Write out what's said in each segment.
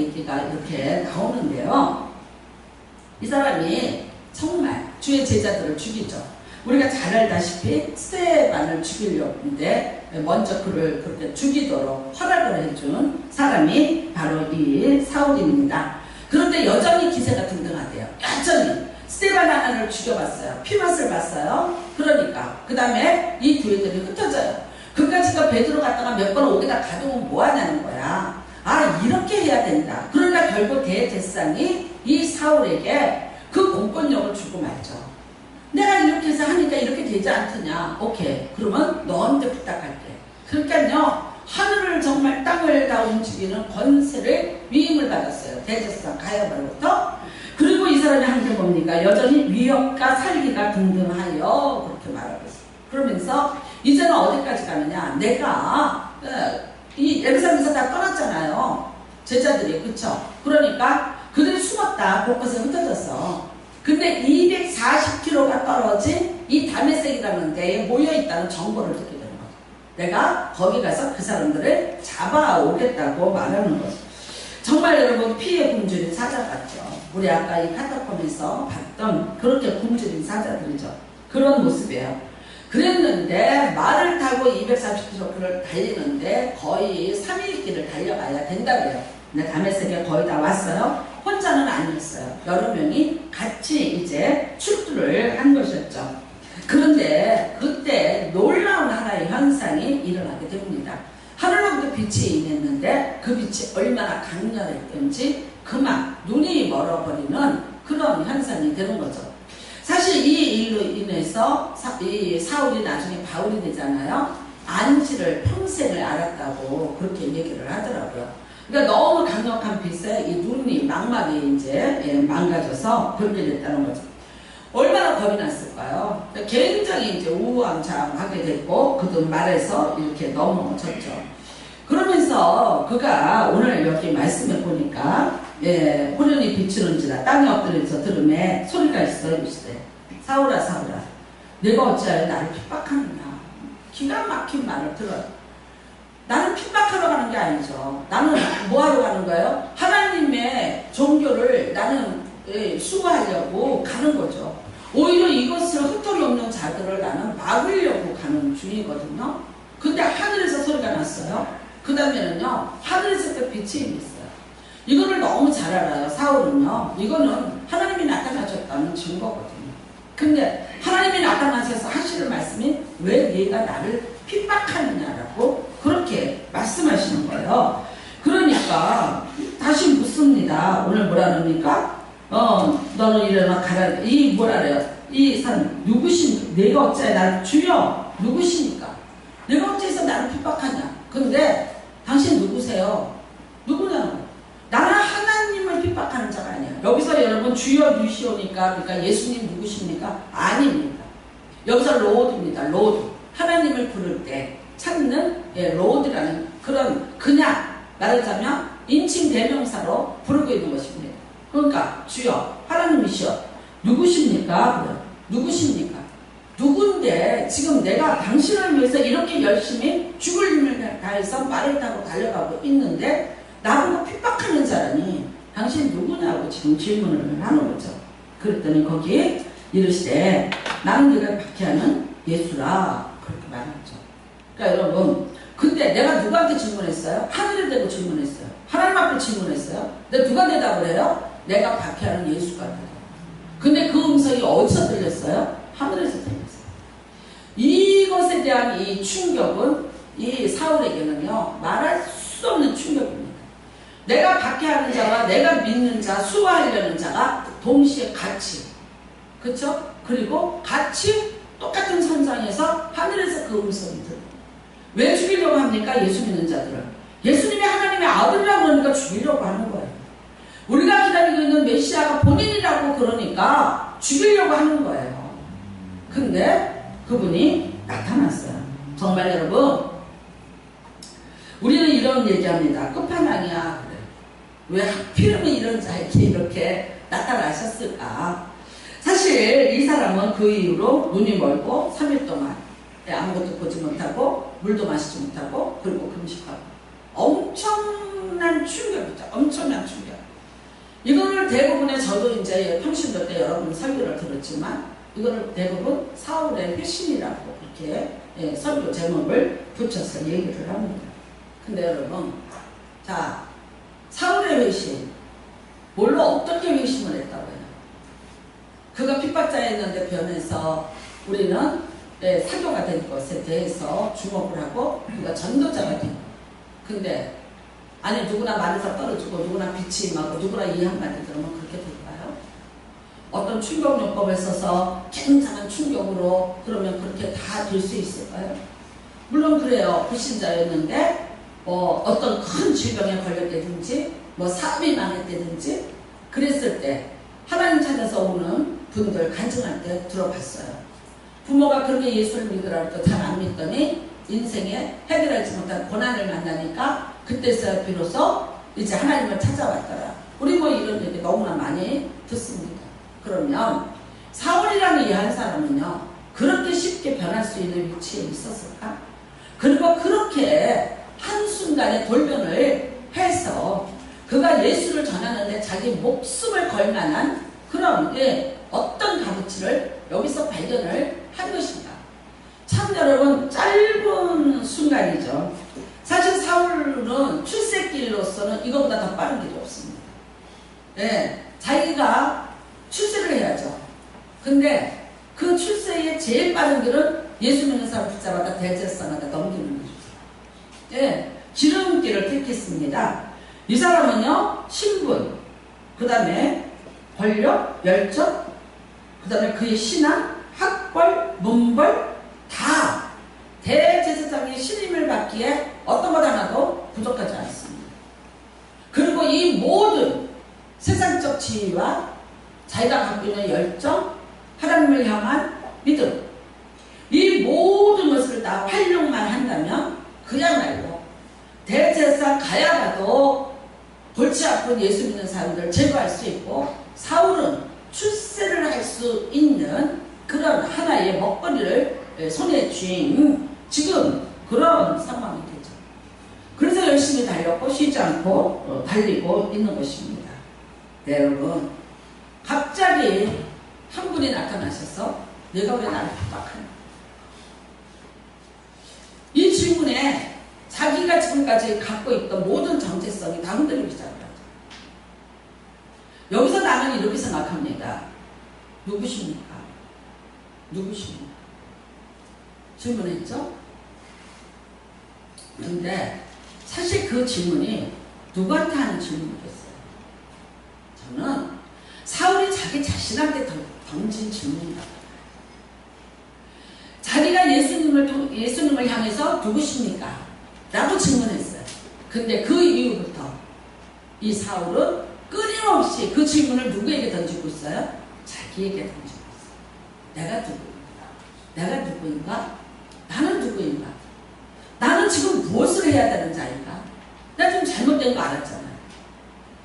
얘기가 이렇게 나오는데요. 이 사람이 정말 주의 제자들을 죽이죠. 우리가 잘 알다시피 스테반을 죽이려고 했는데 먼저 그를 그렇게 죽이도록 허락을 해준 사람이 바로 이 사울입니다. 그런데 여전히 기세가 등등하대요. 여전히 스테반 하나를 죽여봤어요. 피맛을 봤어요. 그러니까 그 다음에 이 교회들이 흩어져요. 그까지가 베드로 갔다가 몇 번 오게다 가두면 뭐하냐는 거야. 아, 이렇게 해야 된다. 그러나 결국 대제사장이 이 사울에게 그 공권력을 주고 말죠. 내가 이렇게 해서 하니까 이렇게 되지 않더냐. 오케이, 그러면 너한테 부탁할게. 그러니까요, 하늘을 정말 땅을 다 움직이는 권세를 위임을 받았어요. 대제사장 가야바로부터. 그리고 이 사람이 한 게 뭡니까? 여전히 위협과 살기가 등등하여 그렇게 말하고 있어요. 그러면서 이제는 어디까지 가느냐? 내가 이 예루살렘에서 다 떠났잖아요. 제자들이. 그쵸? 그러니까 그들이 숨었다. 곳곳에 흩어졌어. 근데 240km가 떨어진 이 다메섹이라는 데에 모여있다는 정보를 듣게 되는 거죠. 내가 거기 가서 그 사람들을 잡아오겠다고 말하는 거죠. 정말 여러분 피해 굶주린 사자 같죠. 우리 아까 이 카타콤에서 봤던 그렇게 굶주린 사자들이죠. 그런 모습이에요. 그랬는데 말을 타고 240km를 달리는데 거의 3일 길을 달려가야 된다고요. 근데 다메섹에 거의 다 왔어요. 혼자는 아니었어요. 여러 명이 같이 이제 출두를 한 것이었죠. 그런데 그때 놀라운 하나의 현상이 일어나게 됩니다. 하늘로부터 빛이 임했는데 그 빛이 얼마나 강렬했던지 그만 눈이 멀어버리는 그런 현상이 되는 거죠. 사실 이 일로 인해서 이 사울이 나중에 바울이 되잖아요. 안지를 평생을 앓았다고 그렇게 얘기를 하더라고요. 그러니까 너무 강력한 빛에 이 눈이 망막이 이제 망가져서 그렇게 됐다는 거죠. 얼마나 겁이 났을까요? 굉장히 이제 우왕좌왕하게 됐고 그도 말해서 이렇게 넘어졌죠. 그러면서 그가 오늘 여기 말씀을 보니까 호련히 비추는지라 땅에 엎드려서 들음에 소리가 있어 이르시되 사울아 사울아 내가 어찌하여 나를 핍박하느냐. 기가 막힌 말을 들어요. 나는 핍박하러 가는 게 아니죠. 나는 뭐하러 가는 거예요? 하나님의 종교를 나는 수호하려고 가는 거죠. 오히려 이것을 흩어리 없는 자들을 나는 막으려고 가는 중이거든요. 근데 하늘에서 소리가 났어요. 그 다음에는요, 하늘에서 또 빛이 임했어요. 이거를 너무 잘 알아요. 사울은요. 이거는 하나님이 나타나셨다는 증거거든요. 근데 하나님이 나타나셔서 하시는 말씀이 왜 네가 나를 핍박하느냐라고 그렇게 말씀하시는 거예요. 그러니까 다시 묻습니다. 오늘 뭐라 그럽니까? 너는 일어나 가라. 이 뭐라 그래요? 이 사람 누구십니까? 내가 어째 나를 주여 누구십니까? 내가 어째서 나를 핍박하냐? 근데 당신 누구세요? 누구냐고? 나는 하나님을 핍박하는 자가 아니야. 여기서 여러분 주여 유시오니까 그러니까 예수님 누구십니까? 아닙니다. 여기서 로드입니다. 로드. 하나님을 부를 때 찾는 로드라는 그런 그냥 말하자면 인칭 대명사로 부르고 있는 것입니다. 그러니까 주여 하나님이시여 누구십니까? 누구십니까? 누군데 지금 내가 당신을 위해서 이렇게 열심히 죽을 힘을 다해서 말을 타고 달려가고 있는데 나보고 핍박하는 자라니 당신 누구냐고 지금 질문을 하는 거죠. 그랬더니 거기에 이르시되 나는 네가 박해하는 예수라 그렇게 말하죠. 그러니까 여러분 근데 내가 누구한테 질문했어요? 하늘에 대고 질문했어요. 하나님 앞에 질문했어요. 근데 누가 대답을 해요? 내가 박해하는 예수가 대답. 근데 그 음성이 어디서 들렸어요? 하늘에서 들렸어요. 이것에 대한 이 충격은 이 사울에게는요 말할 수 없는 충격입니다. 내가 박해하는 자와 내가 믿는 자, 수호하려는 자가 동시에 같이 그쵸? 그리고 같이 똑같은 선상에서 하늘에서 그 음성이 들어요. 왜 죽이려고 합니까? 예수 믿는 자들을. 예수님이 하나님의 아들이라고 그러니까 죽이려고 하는 거예요. 우리가 기다리고 있는 메시아가 본인이라고 그러니까 죽이려고 하는 거예요. 근데 그분이 나타났어요. 정말 여러분 우리는 이런 얘기합니다. 끝판왕이야. 그래. 왜 하필이면 이런 자에게 이렇게 나타나셨을까? 사실 이 사람은 그 이후로 눈이 멀고 3일 동안 아무것도 보지 못하고 물도 마시지 못하고 그리고 금식하고 엄청난 엄청난 충격이죠. 엄청난 충격. 이거를 대부분의 저도 이제 평신도 때 여러분 설교를 들었지만 이거를 대부분 사울의 회심이라고 그렇게 설교 제목을 붙여서 얘기를 합니다. 근데 여러분, 자, 사울의 회심, 뭘로 어떻게 회심을 했다고 해요? 그가 핍박자였는데 변해서 우리는 사교가 된 것에 대해서 주목을 하고 그가 전도자가 된 거. 근데 아니 누구나 말에서 떨어지고 누구나 빛이 임하고 누구나 이 한마디 들으면 그렇게 될까요? 어떤 충격요법을 써서 굉장한 충격으로 그러면 그렇게 다 될 수 있을까요? 물론 그래요. 불신자였는데 어떤 큰 질병에 걸렸다든지 사업이 망했다든지 그랬을 때 하나님 찾아서 오는 분들 간증할 때 들어봤어요. 부모가 그렇게 예수를 믿으라 해도 잘 안 믿더니 인생에 해결하지 못한 고난을 만나니까 그때서야 비로소 이제 하나님을 찾아왔더라. 우리 이런 얘기 너무나 많이 듣습니다. 그러면 사울이라는 이 한 사람은요, 그렇게 쉽게 변할 수 있는 위치에 있었을까? 그리고 그렇게 한순간에 돌변을 해서 그가 예수를 전하는데 자기 목숨을 걸 만한 그런 어떤 값어치를 여기서 발견을 한 것인가? 참 여러분, 짧은 순간이죠. 사실 사울은 출세길로서는 이거보다 더 빠른 길이 없습니다. 자기가 출세를 해야죠. 근데 그 출세의 제일 빠른 길은 예수 믿는 사람 붙잡아다 대제사마다 넘기는 거죠. 지름길을 택했습니다. 이 사람은요, 신분, 그 다음에 권력, 열정, 그 다음에 그의 신앙, 학벌, 문벌 다 대제사장의 신임을 받기에 어떤 것 하나도 부족하지 않습니다. 그리고 이 모든 세상적 지위와 자기가 갖고 있는 열정, 하나님을 향한 믿음, 이 모든 것을 다 활용만 한다면 그야말로 대제사 가야가도 골치 아픈 예수 믿는 사람들을 제거할 수 있고 사울은 출세를 할 수 있는 그런 하나의 먹거리를 손에 쥔 지금 그런 상황이 되죠. 그래서 열심히 달렸고 쉬지 않고 달리고 있는 것입니다. 네, 여러분, 갑자기 한 분이 나타나셔서 내가 왜 나를 핍박하냐? 이 질문에 자기가 지금까지 갖고 있던 모든 정체성이 다 흔들리기 시작합니다. 여기서 나는 이렇게 생각합니다. 누구십니까? 누구십니까? 질문했죠? 근데 사실 그 질문이 누구한테 하는 질문이겠어요? 저는 사울이 자기 자신한테 던진 질문이다. 자기가 예수님을 향해서 누구십니까? 라고 질문했어요. 근데 그 이후부터 이 사울은 끊임없이 그 질문을 누구에게 던지고 있어요? 자기에게 던지고 있어요. 내가 누구인가? 내가 누구인가? 나는 누구인가? 나는 지금 무엇을 해야 되는 자인가? 나 좀 잘못된 거 알았잖아요.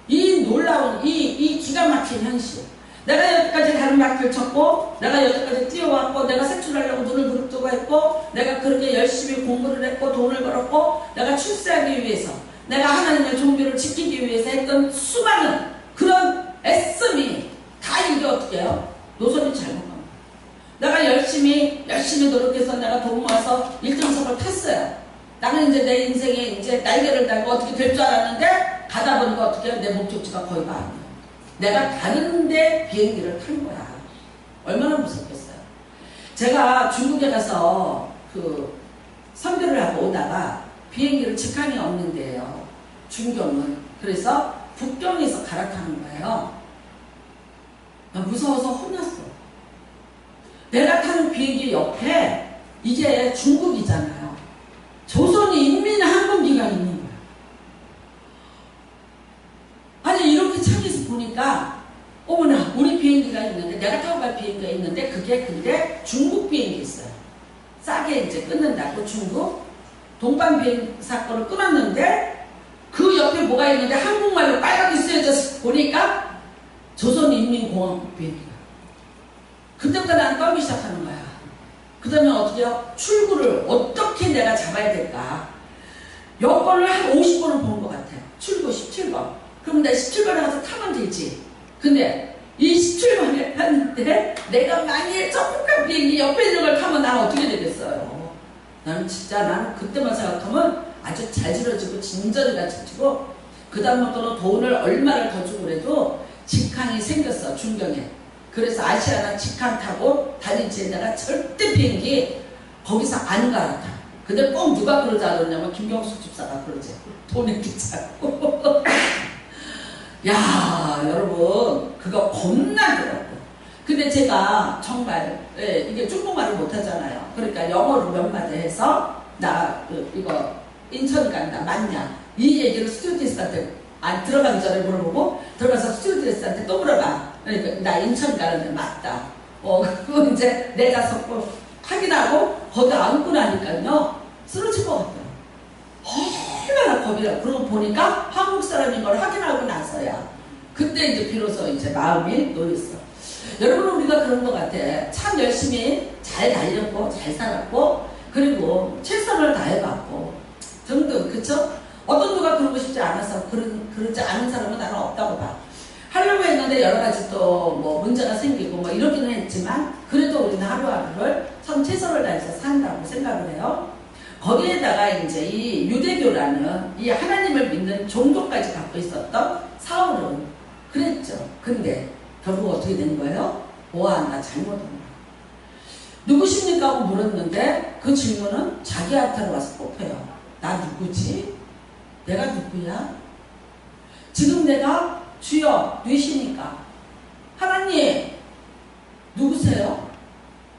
이 놀라운 이 기가 막힌 현실. 내가 여기까지 다른 막을 쳤고 내가 여기까지 뛰어왔고 내가 세출하려고 눈을 부릅뜨고 했고 내가 그렇게 열심히 공부를 했고 돈을 벌었고 내가 출세하기 위해서 내가 하나님의 종교를 지키기 위해서 했던 수많은 그런 애씀이 다 이게 어떻게 해요? 노선이 잘못 갑니다. 내가 열심히 노력해서 내가 돈 모아서 1등석을 탔어요. 나는 이제 내 인생에 이제 날개를 달고 어떻게 될 줄 알았는데 가다 보니까 어떻게 해요? 내 목적지가 거의가 아니에요. 내가 가는데 비행기를 탄 거야. 얼마나 무섭겠어요. 제가 중국에 가서 그 선교를 하고 오다가 비행기를 직항이 없는데요. 중경은. 그래서 북경에서 갈아타는 거예요. 무서워서 혼났어. 내가 타는 비행기 옆에 이게 중국이잖아요. 조선인민항공기가 있는 거야. 아니 이렇게 창에서 보니까 어머나 우리 비행기가 있는데 내가 타고 갈 비행기가 있는데 그게 근데 중국 비행기 있어요. 싸게 이제 끊는다고 중국 동반 비행 사건을 끊었는데 그 옆에 뭐가 있는데 한국말로 빨갛게 쓰여져서 보니까 조선인민공화국 비행기가. 그때부터 난 떨기 시작하는 거야. 그 다음에 어떻게 해요? 출구를 어떻게 내가 잡아야 될까? 여권을 한 50번은 본 것 같아요. 출구 10초. 그때만 생각하면 아주 잘 지러지고 진전이 갖춰지고 그 다음부터는 돈을 얼마를 더 주고 그래도 직항이 생겼어. 중경에. 그래서 아시아나 직항 타고 달리지 내가 절대 비행기 거기서 안 갈아타. 근데 꼭 누가 그러지 않았냐면 김경숙 집사가 그러지. 돈이 귀찮고. 야 여러분 그거 겁나 들었고. 근데 제가 정말 이게 중국말을 못하잖아요. 그러니까 영어로 몇 마디 해서 나 이거 인천 간다 맞냐 이 얘기를 스튜어디스한테 안 들어가기 전에 물어보고 들어가서 스튜어디스한테 또 물어봐. 그러니까 나 인천 가는데 맞다. 그거 이제 내가 섞고 확인하고 거기 앉고 나니까요 쓰러질 것 같아요. 얼마나 겁이라. 그러고 보니까 한국 사람인 걸 확인하고 나서야 그때 이제 비로소 이제 마음이 놓였어. 여러분 우리가 그런 것 같아. 참 열심히 잘 달렸고 잘 살았고 그리고 최선을 다해봤고 등등 그쵸? 어떤 누가 그러고 싶지 않아서 그러지 않은 사람은 나는 없다고 봐. 하려고 했는데 여러 가지 또 뭐 문제가 생기고 뭐 이러기는 했지만 그래도 우리는 하루하루를 참 최선을 다해서 산다고 생각을 해요. 거기에다가 이제 이 유대교라는 이 하나님을 믿는 종교까지 갖고 있었던 사울은 그랬죠. 근데 결국 어떻게 된 거예요? 와, 나 잘못한 거야. 누구십니까? 하고 물었는데 그 질문은 자기한테로 와서 뽑혀요. 나 누구지? 내가 누구야? 지금 내가 주여 누이시니까 하나님 누구세요?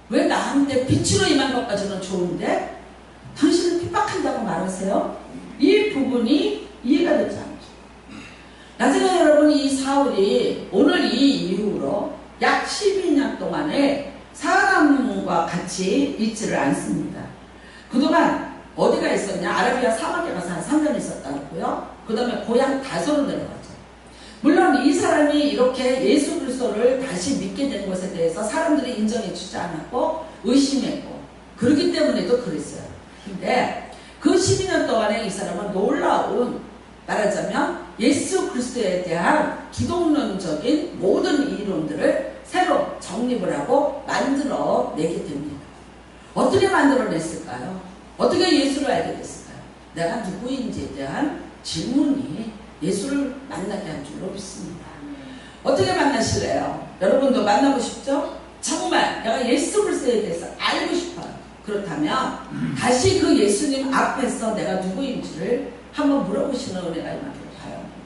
왜 나한테 빛으로 임한 것까지는 좋은데 당신을 핍박한다고 말하세요? 이 부분이 이해가 되지 않죠. 나중에 여러분 이 사울이 오늘 이 이후로 약 12년 동안에 사람과 같이 있지를 않습니다. 그동안 어디가 있었냐? 아라비아 사막에 가서 한 3년 있었다고요. 그 다음에 고향 다소로 내려갔죠. 물론 이 사람이 이렇게 예수 그리스도를 다시 믿게 된 것에 대해서 사람들이 인정해 주지 않았고 의심했고 그러기 때문에도 그랬어요. 근데 그 12년 동안에 이 사람은 놀라운 말하자면 예수 그리스도에 대한 기독론적인 모든 이론들을 새로 정립을 하고 만들어내게 됩니다. 어떻게 만들어냈을까요? 어떻게 예수를 알게 됐을까요? 내가 누구인지에 대한 질문이 예수를 만나게 한 줄로 믿습니다. 어떻게 만나실래요? 여러분도 만나고 싶죠? 정말 내가 예수 그리스도에 대해서 알고 싶어요. 그렇다면 다시 그 예수님 앞에서 내가 누구인지를 한번 물어보시는 은혜가 임하기를 바랍니다.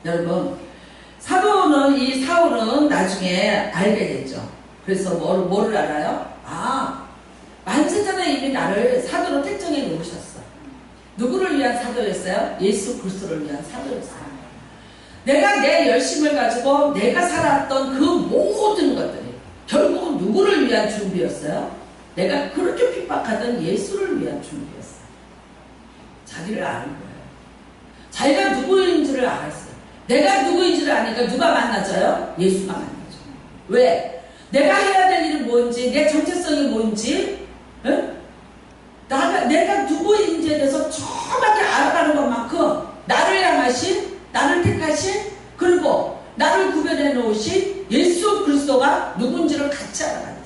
여러분 사도는 이 사울은 나중에 알게 되죠. 그래서 뭐를 알아요? 만세전에 이미 나를 사도로 택정해 놓으셨어. 누구를 위한 사도였어요? 예수 그리스도를 위한 사도였어요. 내가 내 열심을 가지고 내가 살았던 그 모든 것들이 결국은 누구를 위한 준비였어요? 내가 그렇게 핍박하던 예수를 위한 준비였어요. 자기를 아는 거예요. 자기가 누구인지를 알았어요. 내가 누구인지를 아니까 누가 만나져요? 예수가 만나죠. 왜? 내가 해야 될 일이 뭔지, 내 정체성이 뭔지, 응? 내가 누구인지에 대해서 정확히 알아가는 것만큼 나를 향하신, 나를 택하신, 그리고 나를 구별해 놓으신 예수 그리스도가 누군지를 같이 알아갑니다.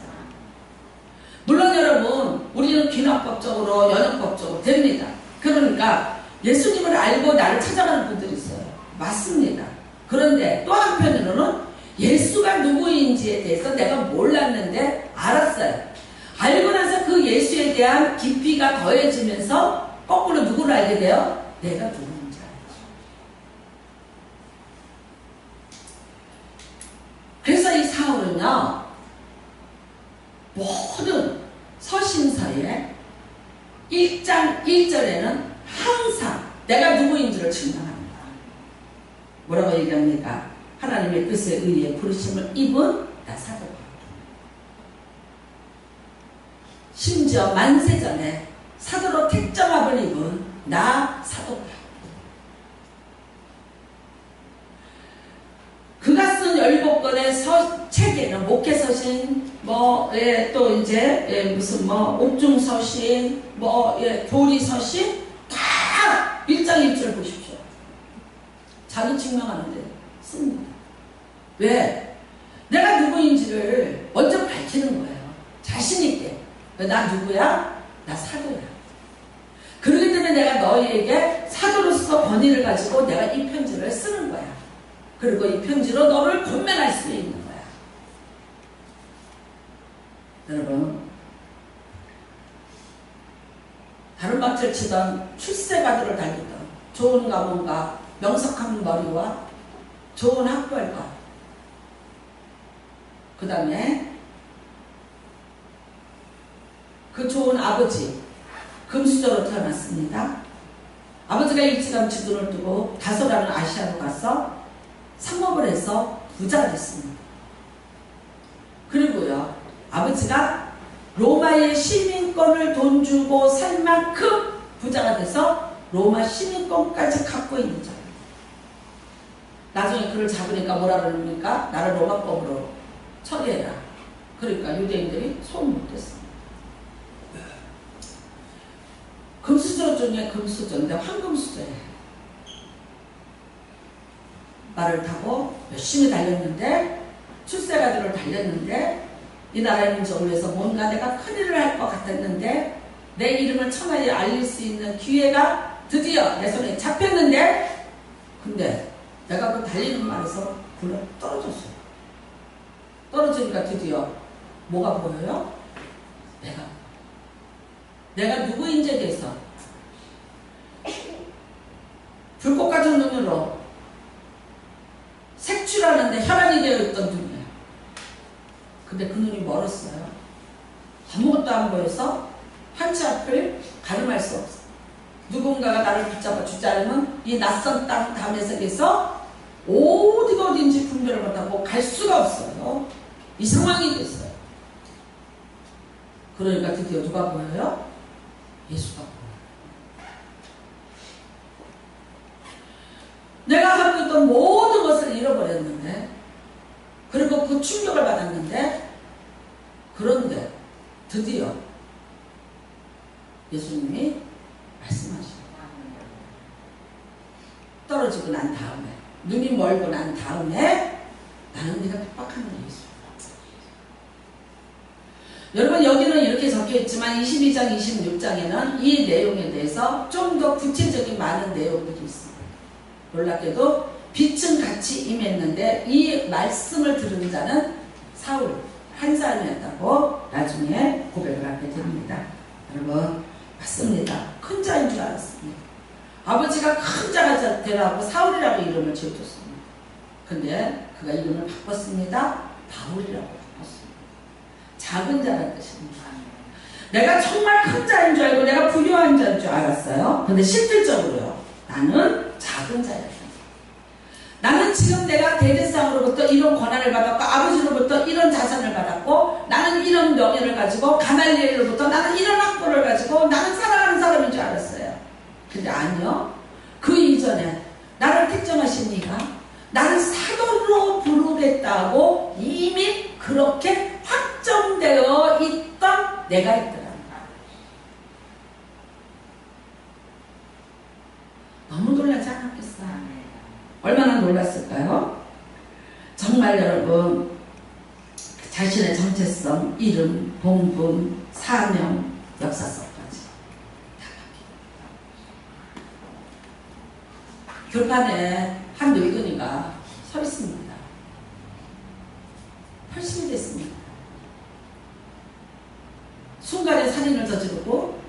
물론 여러분 우리는 귀납법적으로 연역법적으로 됩니다. 그러니까 예수님을 알고 나를 찾아가는 분들이 있어요. 맞습니다. 그런데 또 한편으로는 예수가 누구인지에 대해서 내가 몰랐는데 알았어요. 알고 나서 그 예수에 대한 깊이가 더해지면서 거꾸로 누구를 알게 돼요? 내가 누구인지 알죠. 그래서 이 사울은요 모든 서신서에 1장 1절에는 항상 내가 누구인지를 증명합니다. 뭐라고 얘기합니까? 하나님의 뜻에 의해 부르심을 입은 나 사도다. 심지어 만세전에 사도로 택정함을 입은 나 사도다. 그가 쓴 17권의 책에는 목회서신, 또 이제, 무슨 옥중서신, 교리서신, 다 1장 1절 보십시오. 자기 증명하는데 씁니다. 왜? 내가 누구인지를 먼저 밝히는 거예요. 자신있게. 나 누구야? 나 사도야. 그렇기 때문에 내가 너희에게 사도로서 권위를 가지고 내가 이 편지를 쓰는 거야. 그리고 이 편지로 너를 권면할 수 있는 거야. 여러분, 다른 박질 치던 출세가들을 달리던 좋은 가문과 명석한 머리와 좋은 학벌과 그 다음에 그 좋은 아버지, 금수저로 태어났습니다. 아버지가 일찌감치 눈을 뜨고 다소라는 아시아로 가서 상업을 해서 부자가 됐습니다. 그리고요, 아버지가 로마의 시민권을 돈 주고 살 만큼 부자가 돼서 로마 시민권까지 갖고 있는 자예요. 나중에 그를 잡으니까 뭐라 그럽니까? 나를 로마법으로 처리해라. 그러니까 유대인들이 손 못했습니다. 금수저 중에 금수저인데 황금수저예요. 말을 타고 열심히 달렸는데, 출세가들을 달렸는데, 이 나라의 민족을 위해서 뭔가 내가 큰일을 할 것 같았는데, 내 이름을 천하에 알릴 수 있는 기회가 드디어 내 손에 잡혔는데, 근데 내가 그 달리는 말에서 굴러 떨어졌어요. 떨어지니까 드디어 뭐가 보여요? 내가 누구인지에 대해서 불꽃 같은 눈으로 색출하는데 혈안이 되어 있던 눈이에요. 근데 그 눈이 멀었어요. 아무것도 안 보여서 한치 앞을 가늠할 수 없어. 누군가가 나를 붙잡아 주지 않으면 이 낯선 땅 담에색에서 어디가 어딘지 분별을 못하고 갈 수가 없어요. 이 상황이 됐어요. 그러니까 드디어 누가 보여요? 예수가 보여요. 내가 하고 있던 모든 것을 잃어버렸는데, 그리고 그 충격을 받았는데, 그런데 드디어 예수님이 말씀하시고 떨어지고 난 다음에, 눈이 멀고 난 다음에 나는 네가 핍박하는 예수. 여러분, 여기는 이렇게 적혀있지만 22장 26장에는 이 내용에 대해서 좀 더 구체적인 많은 내용들이 있습니다. 놀랍게도 빛은 같이 임했는데 이 말씀을 들은 자는 사울 한 사람이었다고 나중에 고백을 하게 됩니다. 여러분, 맞습니다. 큰 자인 줄 알았습니다. 아버지가 큰 자가 되라고 사울이라고 이름을 지어줬습니다. 근데 그가 이름을 바꿨습니다. 바울이라고 바꿨습니다. 작은 자라는 뜻입니다. 내가 정말 큰 자인 줄 알고 내가 부유한 자인 줄 알았어요. 근데 실질적으로요, 나는 작은 자였어요. 나는 지금 내가 대대상으로부터 이런 권한을 받았고, 아버지로부터 이런 자산을 받았고, 나는 이런 명예를 가지고, 가말리엘로부터 나는 이런 학벌을 가지고, 나는 사랑하는 사람인 줄 알았어요. 근데 아니요. 그 이전에 나를 택정하신 이가 나를 사도로 부르겠다고 이미 그렇게 확정되어 있던 내가 있더라. 너무 놀라지 않았겠어요? 얼마나 놀랐을까요? 정말 여러분, 자신의 정체성, 이름, 본분, 사명, 역사성까지 다 바뀝니다. 교판에 한 늙은이가 서 있습니다. 80이 됐습니다. 순간에 살인을 저지르고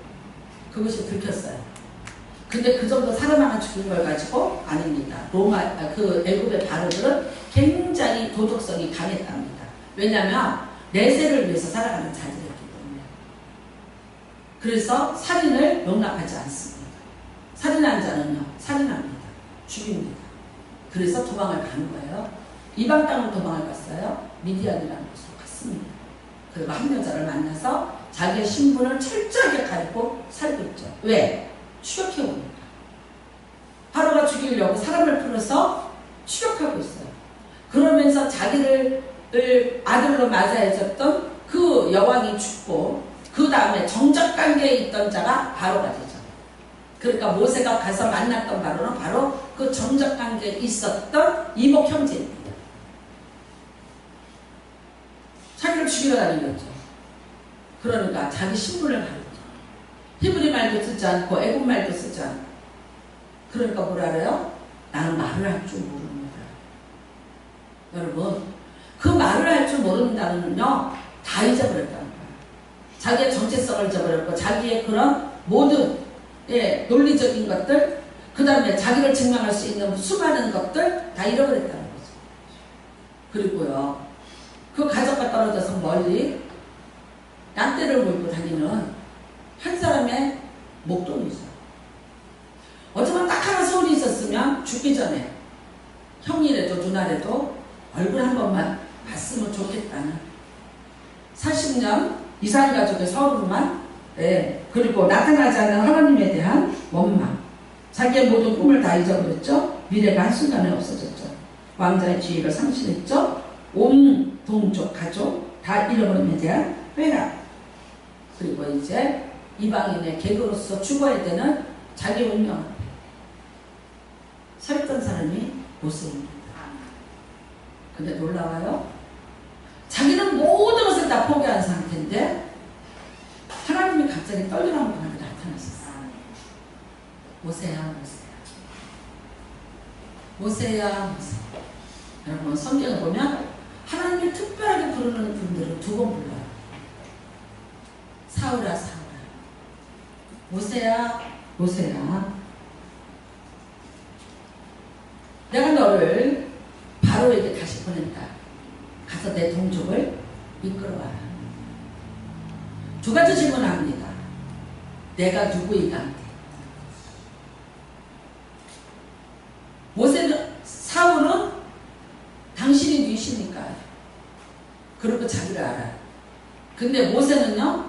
그것이 들켰어요. 근데 그 정도 사람 하나 죽인 걸 가지고 아닙니다. 그 애굽의 바로들은 굉장히 도덕성이 강했답니다. 왜냐하면 내세를 위해서 살아가는 자들이었기 때문에. 그래서 살인을 용납하지 않습니다. 살인한 자는요, 살인합니다. 죽입니다. 그래서 도망을 가는 거예요. 이방 땅으로 도망을 갔어요. 미디안이라는 곳으로 갔습니다. 그리고 한 여자를 만나서 자기의 신분을 철저하게 가리고 살고 있죠. 왜? 추격해옵니다. 바로가 죽이려고 사람을 풀어서 추격하고 있어요. 그러면서 자기를 아들로 맞아해줬던 그 여왕이 죽고, 그 다음에 정적관계에 있던 자가 바로가 되죠. 그러니까 모세가 가서 만났던 바로는 바로 그 정적관계에 있었던 이복 형제입니다. 자기를 죽이러 다니겠죠. 그러니까 자기 신분을 가리죠. 히브리 말도 쓰지 않고 애국 말도 쓰지 않고. 그러니까 뭐라 그래요? 나는 말을 할 줄 모릅니다. 여러분, 그 말을 할 줄 모른다는 건요, 다 잊어버렸다는 거예요. 자기의 정체성을 잊어버렸고, 자기의 그런 모든, 논리적인 것들, 그 다음에 자기를 증명할 수 있는 수많은 것들 다 잃어버렸다는 거죠. 그리고요, 그 가족과 떨어져서 멀리 양떼를 몰고 다니는 한 사람의 목돈이 있어요. 어쩌면 딱 하나 소원이 있었으면 죽기 전에 형이라도 누나라도 얼굴 한 번만 봤으면 좋겠다는 40년 이산 가족의 서름만, 그리고 나타나지 않는 하나님에 대한 원망, 자기의 모든 꿈을 다 잊어버렸죠. 미래가 한순간에 없어졌죠. 왕자의 지위를 상실했죠. 온 동족 가족 다 잃어버림에 대한 회라. 그리고 이제 이방인의 객으로서 죽어야 되는 자기 운명 앞에 서 있던 사람이 모세입니다. 근데 놀라워요. 자기는 모든 것을 다 포기한 상태인데 하나님이 갑자기 떨리는 분한테 나타나셨어요. 모세야, 모세야. 모세야, 모세야. 여러분, 성경을 보면 하나님이 특별하게 부르는 분들은 두 번 불러요. 사울아, 사울아. 모세야, 모세야. 내가 너를 바로에게 다시 보낸다. 가서 내 동족을 이끌어와라. 두 가지 질문을 합니다. 내가 누구이가? 모세는, 사울은 당신이 누구십니까? 그리고 자기를 알아. 근데 모세는요,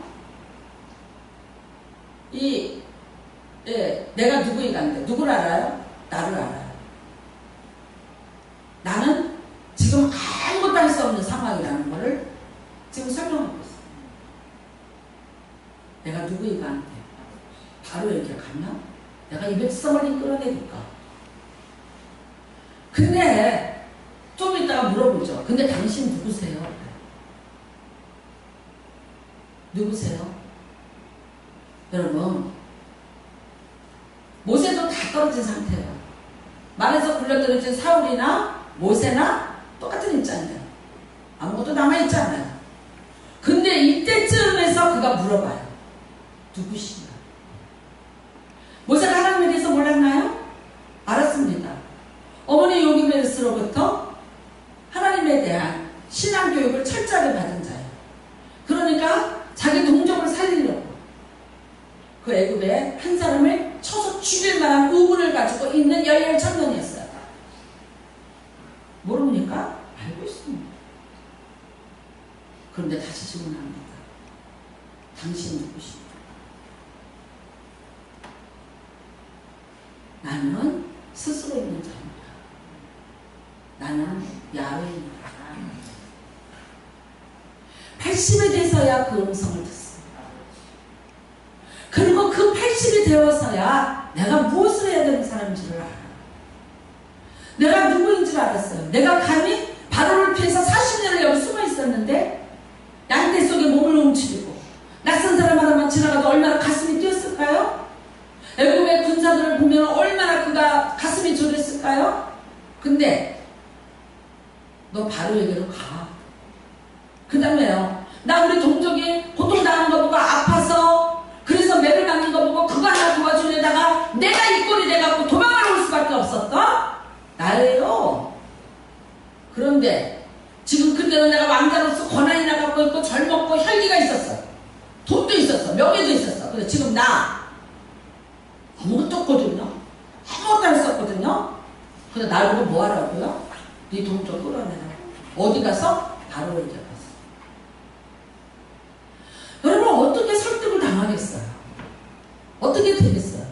내가 누구이가 한데, 누구를 알아요? 나를 알아요. 나는 지금 아무것도 할 수 없는 상황이라는 것을 지금 설명하고 있어요. 내가 누구이가 한데, 바로 이렇게 가면 내가 이 백성을 이끌어내니까. 근데 좀 이따가 물어보죠. 근데 당신 누구세요? 누구세요? 여러분, 모세도 다 떨어진 상태예요. 말에서 굴려떨어진 사울이나 모세나 똑같은 입장이에요. 아무것도 남아있지 않아요. 근데 이때쯤에서 그가 물어봐요. 누구신가? 모세가 하나님에 대해서 몰랐나요? 알았습니다. 어머니 요기베르스로부터 하나님에 대한 신앙교육을 철저하게 받은 자예요. 그러니까 자기 동족을 살리려고 그 애굽에 한 사람을 쳐서 죽일 만한 의문을 가지고 있는 열렬 청년이었어요. 모릅니까? 알고 있습니다. 그런데 다시 질문합니다. 당신 누구십니까? 나는 스스로 있는 자입니다. 나는 야훼입니다. 80이 돼서야 그 음성을 듣습니다. 그리고 그 80이 되어서야 내가 무엇을 해야 되는 사람인지를 알아요. 내가 누구인 줄 알았어요. 내가 감히 바로를 피해서 40년을 여기 숨어 있었는데 양떼 속에 몸을 움츠리고 낯선 사람 하나만 지나가도 얼마나 가슴이 뛰었을까요? 애굽의 군사들을 보면 얼마나 그가 가슴이 졸였을까요? 근데 너 바로에게로 가. 그 다음에요, 나 우리 동족이 고통당하는 거 보고 아파서 그래서 매를 맞는 거 보고 그거 하나 도와주려다가 내가 이 꼴이 돼갖고 도망을 올 수밖에 없었던 나예요. 그런데 지금 그때는 내가 왕자로서 권한이나 갖고 있고 젊었고 혈기가 있었어. 돈도 있었어. 명예도 있었어. 근데 지금 나 아무것도 없거든요. 아무것도 할 수 없거든요. 근데 날 보고 뭐 하라고요? 네 동족 끌어내라고. 어디 가서? 바로 이렇게 갔어. 여러분, 어떻게 설득을 당하겠어요? 어떻게 되겠어요?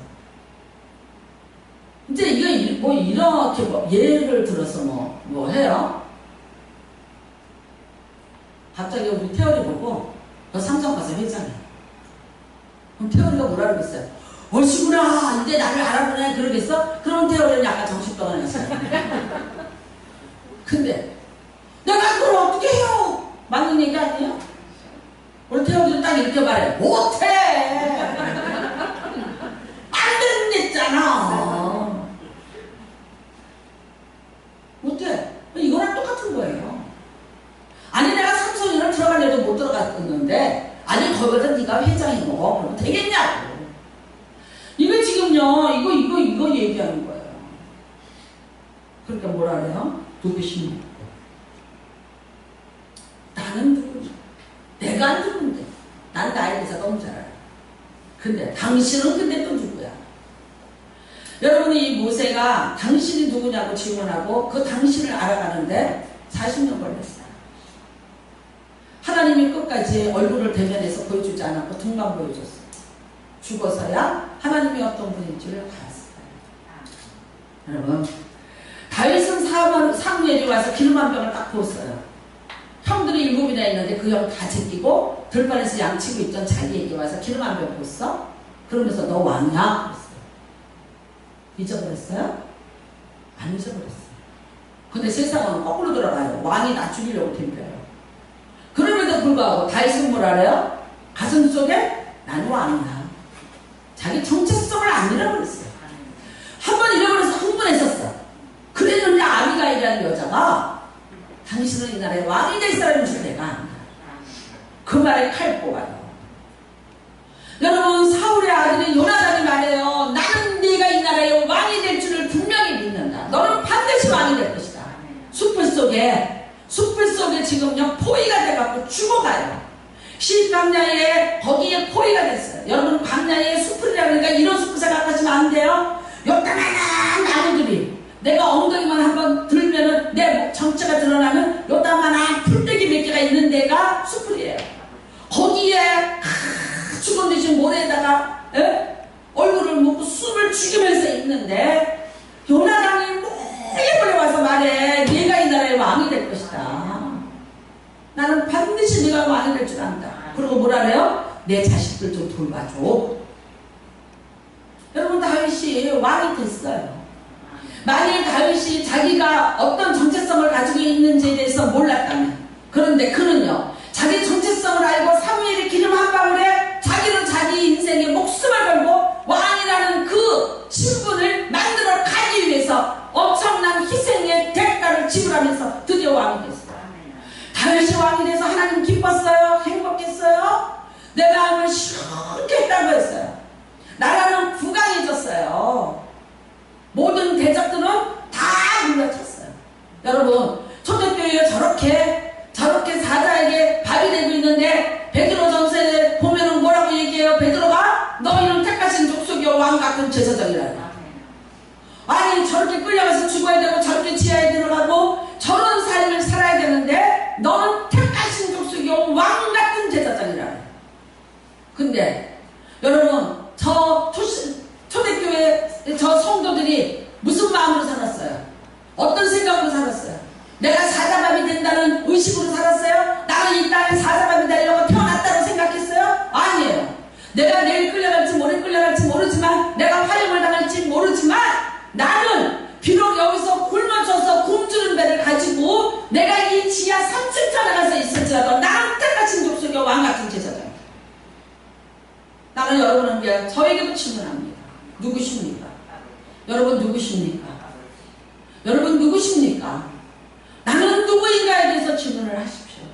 이제 이거 뭐 이렇게 뭐 예를 들어서 뭐 해요? 갑자기 우리 태어리 보고 너 삼성 가서 회장해. 그럼 태어리가 뭐라 그러겠어요? 얼씨구나, 이제 나를 알아보네 그러겠어? 그럼 태어리는 약간 정신병을 했어요. 근데 내가 그걸 어떻게 해요? 맞는 얘기 아니에요? 우리 태어리도 딱 이렇게 말해. 못해! 그러니까 뭐라 그래요? 누구십니까? 나는 누구냐? 내가 누군데? 난 나에 대해서 너무 잘 알아. 근데 당신은 근데 또 누구야? 여러분이 이 모세가 당신이 누구냐고 질문하고 그 당신을 알아가는데 40년 걸렸어요. 하나님이 끝까지 얼굴을 대면해서 보여주지 않았고 등만 보여줬어요. 죽어서야 하나님이 어떤 분인지를 알았어요. 여러분, 다윗은 사무엘이 와서 기름 한 병을 딱 부었어요. 형들이 7이나 있는데 그 형 다 제끼고 들판에서 양치고 있던 자기에게 와서 기름 한 병 부었어? 그러면서 너 왕이야? 그랬어요. 잊어버렸어요? 안 잊어버렸어요. 근데 세상은 거꾸로 돌아가요. 왕이 나 죽이려고 덤벼요. 그럼에도 불구하고 다윗은 뭐라 그래요? 가슴 속에 나는 왕이야. 자기 정체성을 안 잃어버렸어요. 한 번 잃어버려서 흥분했었어. 그랬는데 아비가일이라는 여자가 당신은 이 나라의 왕이 될 사람인 줄 내가 안다. 그 말에 칼 뽑아요. 여러분, 사울의 아들인 요나단이 말해요. 나는 네가 이 나라의 왕이 될 줄을 분명히 믿는다. 너는 반드시 왕이 될 것이다. 숲을 속에 지금요 포위가 돼갖고 죽어가요. 시 광야에 거기에 포위가 됐어요. 여러분, 광야에 숲이라 그러니까 이런 숲을 생각하시면 안 돼요. 요따만한 나무들이 내가 엉덩이만 한번 들면은 내 정체가 드러나는 요따만한 풀떼기 몇 개가 있는 데가 숲이에요. 거기에 죽은 듯이 모래에다가 얼굴을 묻고 숨을 죽이면서 있는데 요나단이 몰래 와서 말해. 네가 이 나라의 왕이 될 것이다. 나는 반드시 네가 왕이 될 줄 안다. 그리고 뭐라 그래요? 내 자식들 좀 돌봐줘. 여러분, 다윗이 왕이 됐어요. 만일 다윗이 자기가 어떤 정체성을 가지고 있는지에 대해서 몰랐다면, 그런데 그는요 자기 정체성을 알고 사무엘의 기름 한 방울에 자기는 자기 인생의 목숨을 걸고 왕이라는 그 신분을 만들어 가기 위해서 엄청난 희생의 대가를 지불하면서 드디어 왕이 됐어요. 다윗이 왕이 돼서 하나님 기뻤어요? 행복했어요? 내 마음을 시원케 했다고 했어요. 나라는 부강해졌어요. 모든 대적들은 다 물러쳤어요. 여러분, 초대교회에 저렇게 사자에게 밥이 되고 있는데 베드로 전서에 보면은 뭐라고 얘기해요? 베드로가 너희는 택하신 족속이요 왕 같은 제사장이라고. 아니, 저렇게 끌려가서 죽어야 되고 저렇게 지하에 들어가고 저런 삶을 살아야 되는데 너는 택하신 족속이요 왕 같은 제사장이라고. 근데 여러분, 저 초대교회 저 성도들이 무슨 마음으로 살았어요? 어떤 생각으로 살았어요? 내가 사자밥이 된다는 의식으로 살았어요? 나는 이 땅에 사자밥이 되려고 태어났다고 생각했어요? 아니에요. 내가 내일 끌려갈지 모레 끌려갈지 모르지만, 내가 화형을 당할지 모르지만, 나는 비록 여기서 굶어져서 굶주는 배를 가지고 내가 이 지하 3층간에 가서 있을지라도 나는 택하신 족속의 왕 같은 제사장. 나는 여러분에게 저에게도 질문합니다. 누구십니까? 여러분 누구십니까? 여러분 누구십니까? 나는 누구인가에 대해서 질문을 하십시오.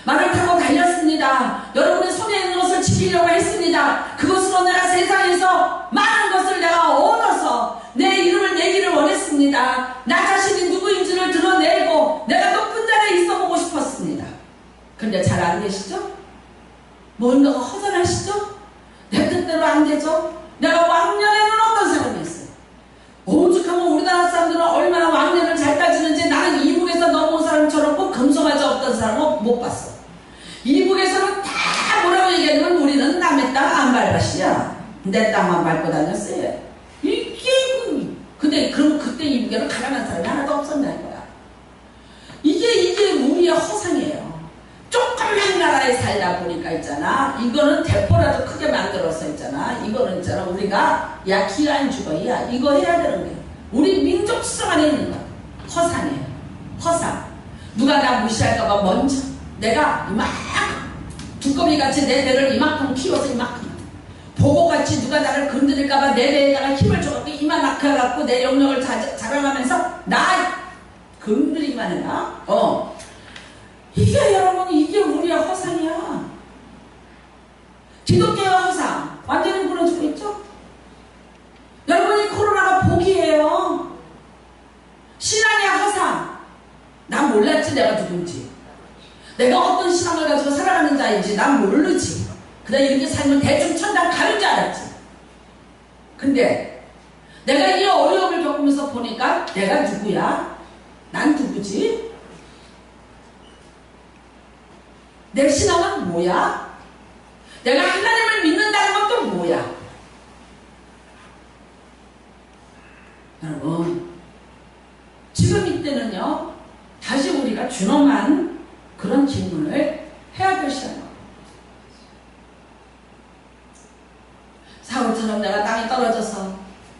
말을 타고 달렸습니다. 여러분의 손에 있는 것을 지키려고 했습니다. 그것으로 내가 세상에서 많은 것을 내가 얻어서 내 이름을 내기를 원했습니다. 나 자신이 누구인지를 드러내고 내가 높은 자리에 있어보고 싶었습니다. 근데 잘 안 되시죠? 뭔가가 허전하시죠? 내 뜻대로 안 되죠? 내가 왕년에는 어떤 사람이었어요? 오죽하면 우리나라 사람들은 얼마나 왕년을 잘 따지는지 나는 이북에서 넘어온 사람처럼 꼭 금송아지 없던 사람은 못 봤어. 이북에서는 다 뭐라고 얘기하냐면 우리는 남의 땅 안 밟았시야. 내 땅만 밟고 다녔어요. 이게 근데 그럼 그때 이북에는 가난한 사람이 하나도 없었냐는 거야. 이게 우리의 허상이에요. 조그만 나라에 살다 보니까 있잖아. 이거는 대포라도 크게 만들어서 있잖아. 이거는 있잖아. 우리가 야 기안 주거야. 이거 해야 되는 거야. 우리 민족성 안에 있는 거야. 허상이에요. 허상. 누가 나 무시할까봐 먼저 내가 이만큼 두꺼비같이 내 배를 이만큼 키워서 이만큼 보고같이 누가 나를 건드릴까봐 내 배에다가 힘을 줘갖고 이만하게 해갖고 내 영역을 자랑하면서 나 건드리기만 해라. 이게 여러분, 이게 우리의 허상이야. 기독교의 허상 완전히 무너지고 있죠. 여러분, 이 코로나가 복이에요. 누군지, 내가 어떤 신앙을 가지고 살아가는 자인지 난 모르지. 그냥 이렇게 살면 대충 천당 가는 줄 알았지. 근데 내가 이 어려움을 겪으면서 보니까 내가 누구야? 난 누구지? 내 신앙은 뭐야? 내가 하나님을 믿는다는 것도 뭐야? 여러분, 지금 이때는요, 다시 우리가 준엄한 그런 질문을 해야 될 시간이에요. 사울처럼 내가 땅에 떨어져서,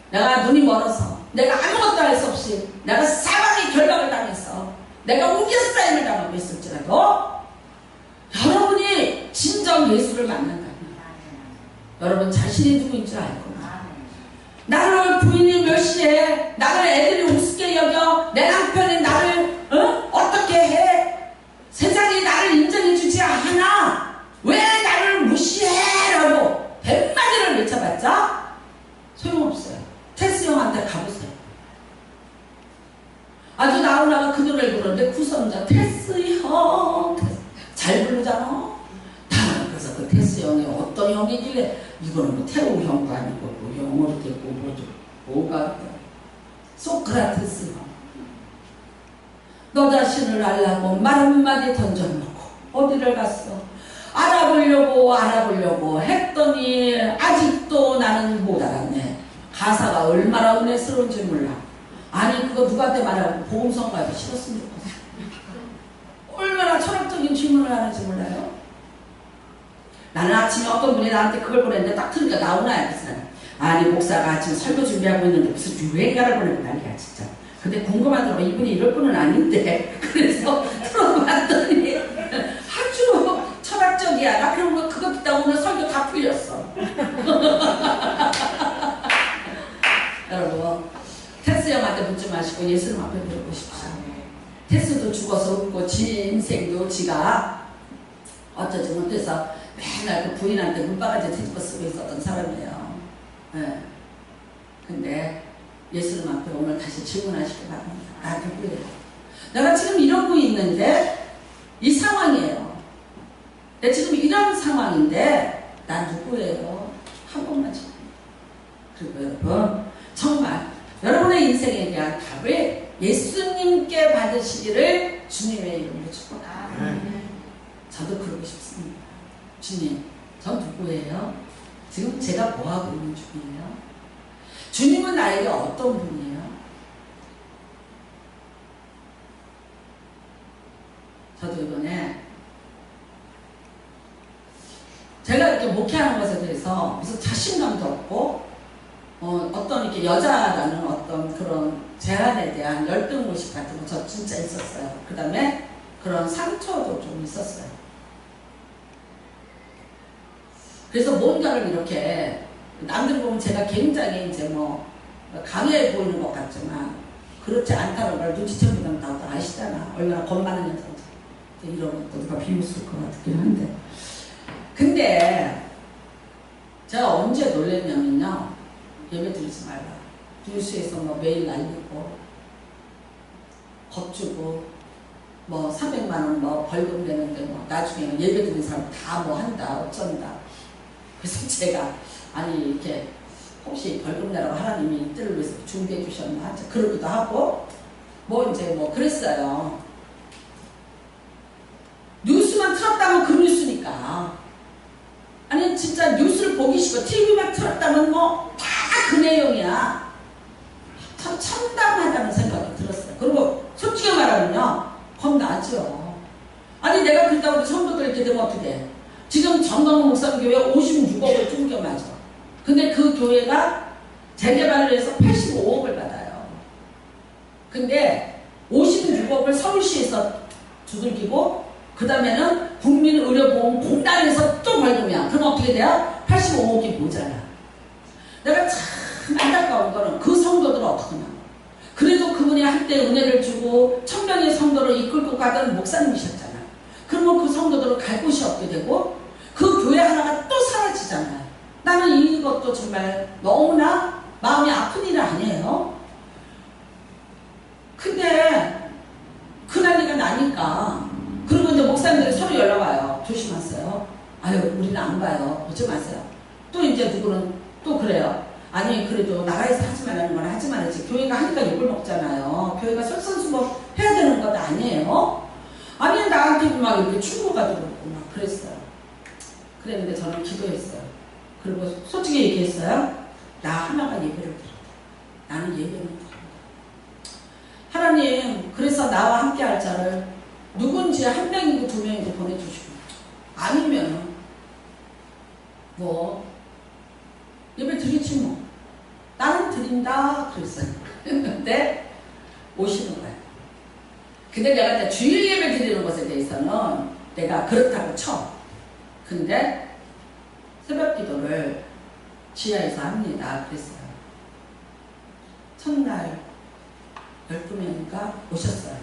내가 눈이 멀어서, 내가 아무것도 할 수 없이, 내가 사방의 결박을 당해서, 내가 우겨싸임을 당하고 있을지라도, 여러분이 진정 예수를 만난다면, 여러분 자신이 누구인 줄 알고, 나를 부인이 몇 시에, 나를 애들이 우습게 여겨, 내 남편이 나를 어떻게 해? 세상이 나를 인정해주지 않아. 왜 나를 무시해? 라고 100마디를 외쳐봤자 소용없어요. 테스 형한테 가보세요. 아주 나훈아가 그 노래를 부르는데 구성자 테스 형 잘 부르잖아. 그래서 그 테스 형이 어떤 형이길래, 이거는 뭐 태우 형도 아니고 뭐 영어로 됐고 뭐가 소크라테스 형. 너 자신을 알라고 말 한마디 던져놓고 어디를 갔어? 알아보려고 했더니 아직도 나는 못 알았네. 가사가 얼마나 은혜스러운지 몰라. 아니 그거 누구한테 말하고 보험성가도 싫었으면 좋겠어. 얼마나 철학적인 질문을 하는지 몰라요? 나는 아침에 어떤 분이 나한테 그걸 보냈는데 딱 들으니까 나오나요? 그 사람. 아니 목사가 지금 설교 준비하고 있는데 무슨 유행가를 보내고 난리야 진짜. 근데 궁금하더라고. 이분이 이럴 분은 아닌데. 그래서 들어봤더니 아주 철학적이야. 나 그러면 그거 듣다 오늘 설교 다 풀렸어. 여러분, 테스 형한테 묻지 마시고 예수님 앞에 물어보십시오. 테스도 죽어서 웃고 지 인생도 지가 어쩌지 못해서 맨날 그 부인한테 물바가지 뒤집어 쓰고 있었던 사람이에요. 네. 근데 예수님 앞에 오늘 다시 질문하시기 바랍니다. 아, 누구예요? 내가 지금 이러고 있는데 이 상황이에요. 내가 지금 이런 상황인데 나 누구예요? 한 번만 좀. 그리고 여러분, 정말 여러분의 인생에 대한 답을 예수님께 받으시기를 주님의 이름으로 축복합니다. 저도 그러고 싶습니다. 주님, 저 누구예요? 지금 제가 뭐하고 있는 중이에요? 주님은 나에게 어떤 분이에요? 저도 이번에 제가 이렇게 목회하는 것에 대해서 무슨 자신감도 없고 어떤 이렇게 여자라는 어떤 그런 제안에 대한 열등의식 같은 거 저 진짜 있었어요. 그 다음에 그런 상처도 좀 있었어요. 그래서 뭔가를 이렇게 남들 보면 제가 굉장히 이제 뭐 강해 보이는 것 같지만 그렇지 않다는 걸 눈치채보면 다 아시잖아. 얼마나 겁 많은 여자인지. 이런 것도 누가 비웃을 것 같긴 한데. 근데 제가 언제 놀랬냐면요. 예배 드리지 말라. 뉴스에서 뭐 매일 날리고 겁주고 뭐 300만 원 뭐 벌금 내는데 뭐 나중에 예배 드리는 사람 다 뭐 한다 어쩐다. 그래서 제가 아니 이렇게 혹시 벌금 내라고 하나님이 이때를 위해서 준비해 주셨나 그러기도 하고 뭐 이제 뭐 그랬어요. 뉴스만 틀었다면 그 뉴스니까. 아니 진짜 뉴스를 보기 싫고 TV만 틀었다면 뭐 다 그 내용이야. 참 참담하다는 생각이 들었어요. 그리고 솔직히 말하면요 겁나죠. 아니 내가 그러다 우리 성도들 이렇게 되면 어떻게 해? 지금 정강 목사교회 56억을 tum겨 맞아. 근데 그 교회가 재개발을 해서 85억을 받아요. 근데 56억을 서울시에서 두들기고 그 다음에는 국민의료보험공단에서 또 벌금이야. 그럼 어떻게 돼요? 85억이 모자라. 내가 참 안타까운 거는 그 성도들은 어떡하냐. 그래도 그분이 한때 은혜를 주고 1000명의 성도를 이끌고 가던 목사님이셨잖아. 그러면 그 성도들은 갈 곳이 없게 되고 그 교회 하나가 또 사라지잖아요. 나는 이것도 정말 너무나 마음이 아픈 일 아니에요. 근데 그 난리가 나니까 아니까. 그리고 이제 목사님들이 서로 연락 와요. 조심하세요. 아유, 우리는 안 봐요. 오지 마세요. 또 이제 누구는 또 그래요. 아니, 그래도 나라에서 하지 말라는 건 하지 말아야지. 교회가 하니까 욕을 먹잖아요. 교회가 솔선수범 해야 되는 것 아니에요? 아니, 나한테 막 이렇게 충고가 들어오고 막 그랬어요. 그랬는데 저는 기도했어요. 그리고 솔직히 얘기했어요. 나 하나가 예배를 드렸다. 나는 예배를 드립니다. 하나님, 그래서 나와 함께 할 자를 누군지 한 명이고 두 명이고 보내주시고, 아니면 뭐 예배 드리지 뭐. 나는 드린다 그랬어요. 근데 오시는 거예요. 근데 내가 이제 주일 예배 드리는 것에 대해서는 내가 그렇다고 쳐. 근데 새벽 기도를 지하에서 합니다. 그랬어요. 첫날 12명인가 오셨어요.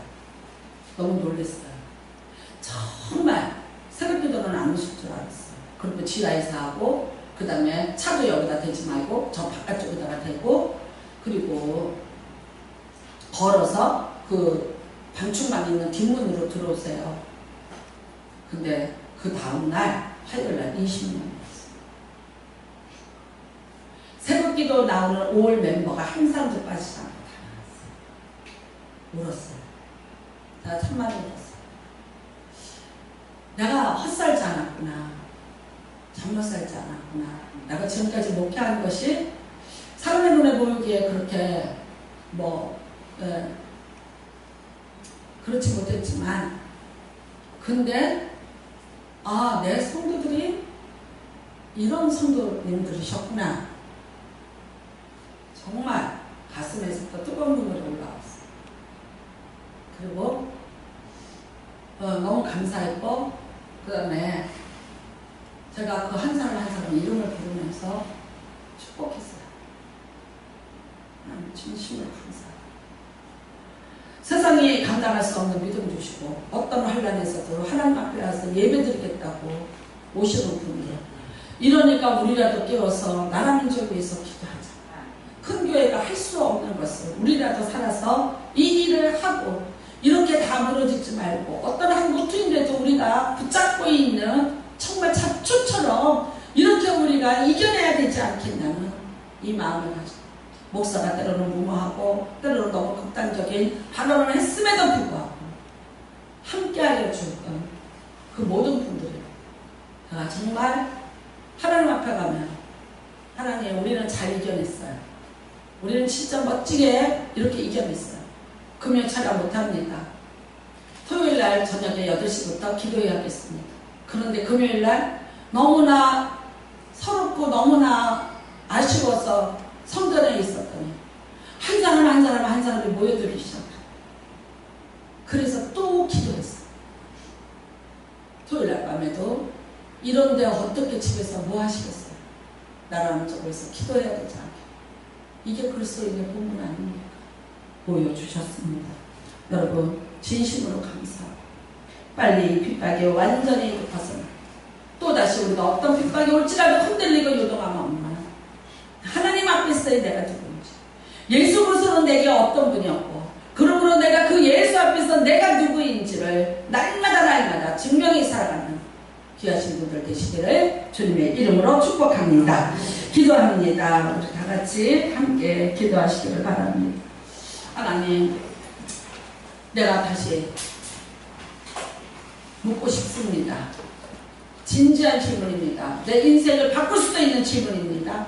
너무 놀랐어요. 정말 새벽 기도는 안 오실 줄 알았어요. 그리고 지하에서 하고, 그 다음에 차도 여기다 대지 말고 저 바깥쪽에다가 대고, 그리고 걸어서 그 방충망 있는 뒷문으로 들어오세요. 근데 그 다음날 화요일날 20명이었어요. 새벽기도 나오는 5월 멤버가 한 사람도 빠지지 않고 다 나왔어요. 울었어요. 내가 참말로 울었어요. 내가 헛살지 않았구나. 잘못 살지 않았구나. 내가 지금까지 목회하는 것이 사람의 눈에 보이기에 그렇게 그렇지 못했지만, 근데 내 성도들이 이런 성도님들이셨구나. 정말 가슴에서부터 뜨거운 눈물이 올라왔어요. 그리고 너무 감사했고, 그 다음에 제가 그 한 사람 한 사람 이름을 부르면서 축복했어요. 진심으로 감사해요. 세상이 감당할 수 없는 믿음 주시고, 어떤 환난에서도 하나님 앞에 와서 예배드리겠다고 오시는 분들, 이러니까 우리라도 깨워서 나라 민족을 위해서 기도하자. 큰 교회가 할 수 없는 것을 우리라도 살아서 이 일을 하고, 이렇게 다 무너지지 말고, 어떤 한 무트인데도 우리가 붙잡고 있는 정말 잡초처럼 이렇게 우리가 이겨내야 되지 않겠냐는 이 마음을 가지고, 목사가 때로는 무모하고 때로는 너무 극단적인 발언을 했음에도 불구하고 함께 하려 주었던 그 모든 분들이, 제가 정말 하나님 앞에 가면, 하나님, 우리는 잘 이겨냈어요. 우리는 진짜 멋지게 이렇게 이겨냈어요. 금요 촬영 못합니다. 토요일날 저녁에 8시부터 기도해야겠습니다. 그런데 금요일날 너무나 서럽고 너무나 아쉬워서 성전에 있었더니 한 사람이 모여들기 시작해요. 그래서 또 기도했어요. 토요일날 밤에도 이런데 어떻게 집에서 뭐 하시겠어요? 나라는 쪽에서 기도해야 되지 않게. 이게 그리스도인의 본분 아닙니까? 보여주셨습니다. 여러분, 진심으로 감사하고, 빨리 이 핍박에 완전히 벗어나 또다시 우리가 어떤 핍박이 올지라도 흔들리고 요동하면 없나. 하나님 앞에서의 내가 누구인지, 예수 그리스도는 내게 어떤 분이었고, 그러므로 내가 그 예수 앞에서 내가 누구인지를 날마다 증명해 살아가는 귀하신 분들 되시기를 주님의 이름으로 축복합니다. 기도합니다. 우리 다 같이 함께 기도하시기를 바랍니다. 하나님, 내가 다시 묻고 싶습니다. 진지한 질문입니다. 내 인생을 바꿀 수도 있는 질문입니다.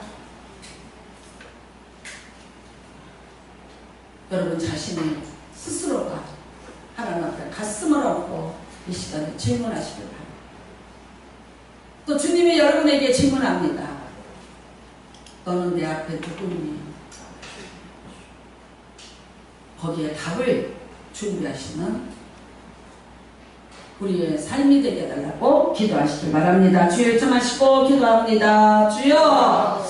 여러분 자신이 스스로가 하나님 앞에 가슴을 얹고 이 시간에 질문하시길 바랍니다. 또 주님이 여러분에게 질문합니다. 너는 내 앞에 누구니? 거기에 답을 준비하시는 우리의 삶이 되게 해달라고 기도하시길 바랍니다. 주여 요청하시고 기도합니다. 주여